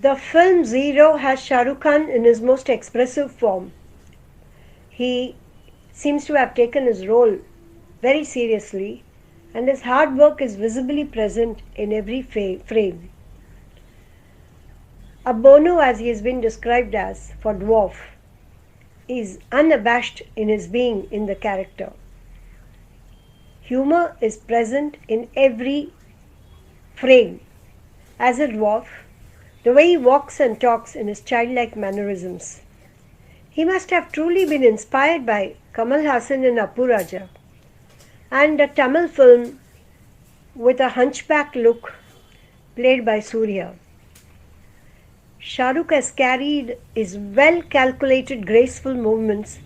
The film Zero has Shahrukh Khan in his most expressive form. He seems to have taken his role very seriously, and his hard work is visibly present in every frame. A Bono, as he has been described as for dwarf, is unabashed in his being in the character. Humor is present in every frame. As a dwarf, the way he walks and talks in his childlike mannerisms. He must have truly been inspired by Kamal Hassan in Appu Raja and a Tamil film with a hunchback look played by Surya. Shahrukh has carried his well calculated, graceful movements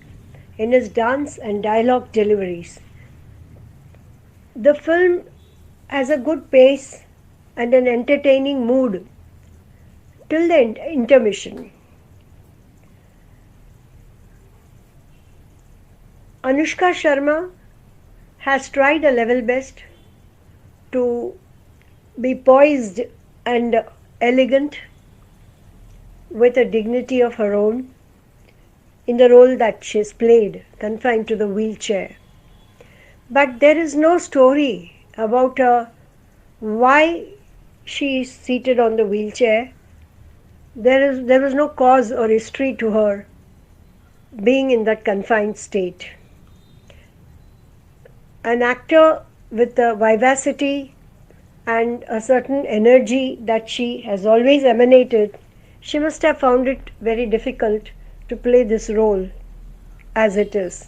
in his dance and dialogue deliveries. The film has a good pace and an entertaining mood till the intermission. Anushka Sharma has tried a level best to be poised and elegant with a dignity of her own in the role that she has played, confined to the wheelchair. But there is no story about why she is seated on the wheelchair. There was no cause or history to her being in that confined state. An actor with the vivacity and a certain energy that she has always emanated, she must have found it very difficult to play this role as it is.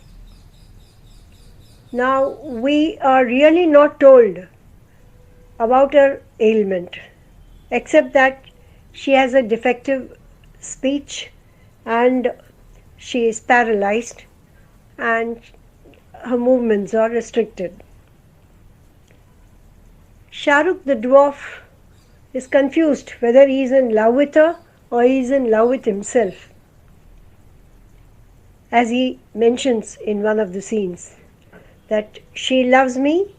Now, we are really not told about her ailment, except that she has a defective speech and she is paralyzed and her movements are restricted. Shahrukh the dwarf is confused whether he is in love with her or he is in love with himself, as he mentions in one of the scenes that she loves me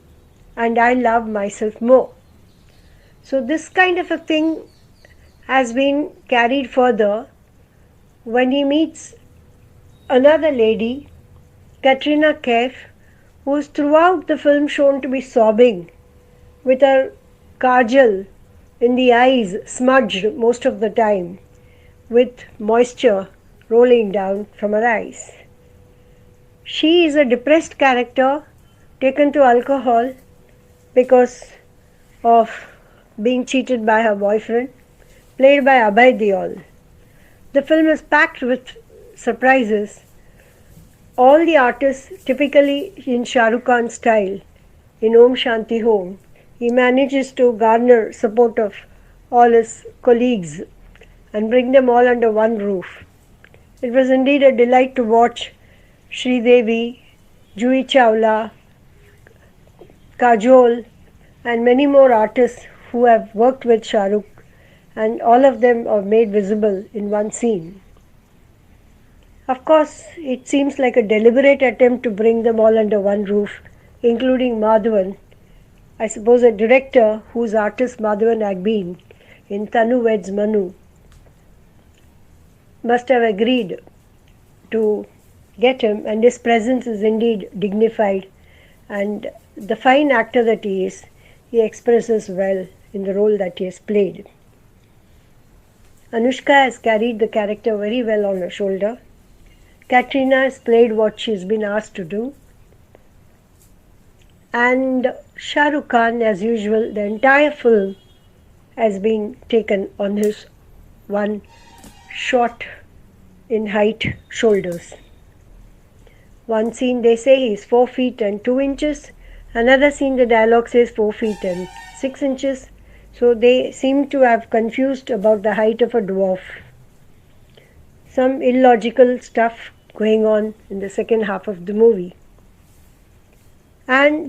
and I love myself more. So this kind of a thing has been carried further when he meets another lady, Katrina Kaif, who is throughout the film shown to be sobbing with her kajal in the eyes smudged most of the time with moisture rolling down from her eyes. She is a depressed character taken to alcohol because of being cheated by her boyfriend, played by Abhay Deol. The film is packed with surprises. All the artists, typically in Shah Rukh Khan style, in Om Shanti Home, he manages to garner support of all his colleagues and bring them all under one roof. It was indeed a delight to watch Sridevi, Juhi Chawla, Kajol, and many more artists who have worked with Shah Rukh, and all of them are made visible in one scene. Of course, it seems like a deliberate attempt to bring them all under one roof, including Madhavan. I suppose a director whose artist Madhavan had been in Tanu Weds Manu must have agreed to get him, and his presence is indeed dignified, and the fine actor that he is, he expresses well in the role that he has played. Anushka has carried the character very well on her shoulder. Katrina has played what she has been asked to do. And Shah Rukh Khan, as usual, the entire film has been taken on his one short in height shoulders. One scene they say he is 4 feet and 2 inches. Another scene the dialogue says 4 feet and 6 inches. So they seem to have confused about the height of a dwarf. Some illogical stuff going on in the second half of the movie. And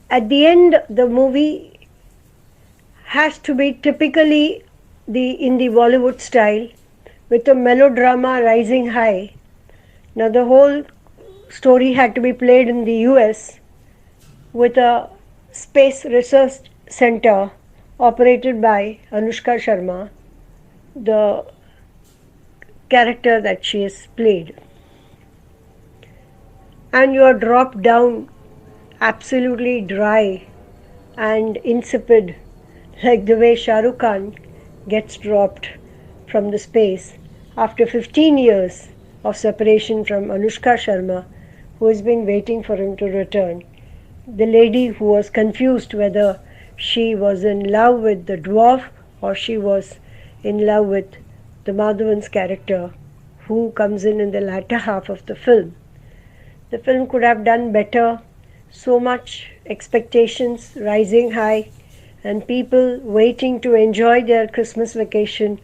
at the end, the movie has to be typically in the Bollywood style, with a melodrama rising high. Now the whole story had to be played in the US with a space research center operated by Anushkasharma, the character that she has played. And you are dropped down absolutely dry and insipid, like the way Shahrukh Khan gets dropped from the space after 15 years of separation from Anushka Sharma, who has been waiting for him to return. The lady who was confused whether she was in love with the dwarf or she was in love with the Madhavan's character, who comes in the latter half of the film. The film could have done better. So much expectations rising high and people waiting to enjoy their Christmas vacation